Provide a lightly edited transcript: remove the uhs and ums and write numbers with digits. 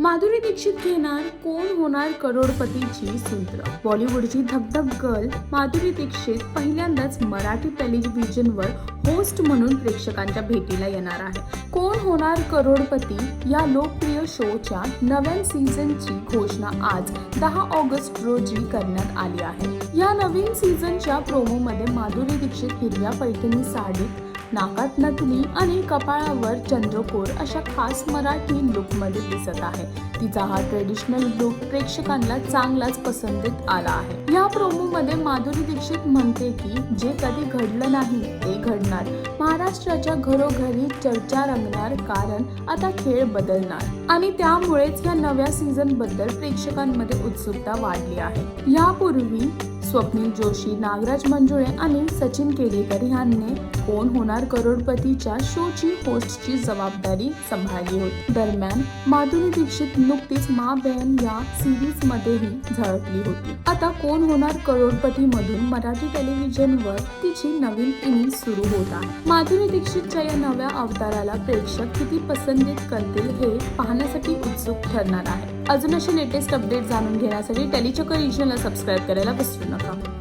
माधुरी दीक्षित घेणार कोण होणार करोडपतीची सूत्र. बॉलिवूडची धगधग गर्ल माधुरी दीक्षित पहिल्यांदाच मराठी टेलिव्हिजनवर होस्ट म्हणून प्रेक्षकांच्या भेटीला येणार आहे. कोण होणार करोडपती या लोकप्रिय शोच्या नव्या सीझनची घोषणा आज 10 ऑगस्ट रोजी करण्यात आली आहे. या नवीन सीझनच्या प्रोमोमध्ये माधुरी दीक्षित हिरव्या पैठणी साडीत, नाकात नथनी आणि कपाळावर चंद्रकोर अशा खास मराठी लुकमध्ये दिसत आहे. तिचा हा ट्रेडिशनल लुक प्रेक्षकांना चांगलाच पसंतीत आला आहे. या प्रोमोमध्ये माधुरी दीक्षित म्हणते की जे कधी घडलं नाही ते घडणार. महाराष्ट्राच्या घरोघरी चर्चा रंगणार, कारण आता खेळ बदलणार आणि त्यामुळेच या नव्या सीझन बद्दल प्रेक्षकांमध्ये उत्सुकता वाढली आहे. यापूर्वी स्वप्नील जोशी, नागराज मंजुळे आणि सचिन केळेकर यांनी कोण होणार करोडपतीच्या शोची होस्टची जबाबदारी सांभाळली होती. दरम्यान माधुरी दीक्षित नुकतीच माँ बहन या सिरीज मध्येही झळकली होती. आता कोण होणार करोडपती मधून मराठी टेलिव्हिजनवर तिची नवीन इनिंग सुरू होत आहे. माधुरी दीक्षितच्या या नव्या अवताराला प्रेक्षक किती पसंतीत करतील हे पाहण्यासाठी उत्सुक ठरणार आहे. अजून असे लेटेस्ट अपडेट जाणून घेण्यासाठी टेलीचक्र रिजनला सबस्क्राईब करायला विसरू नका.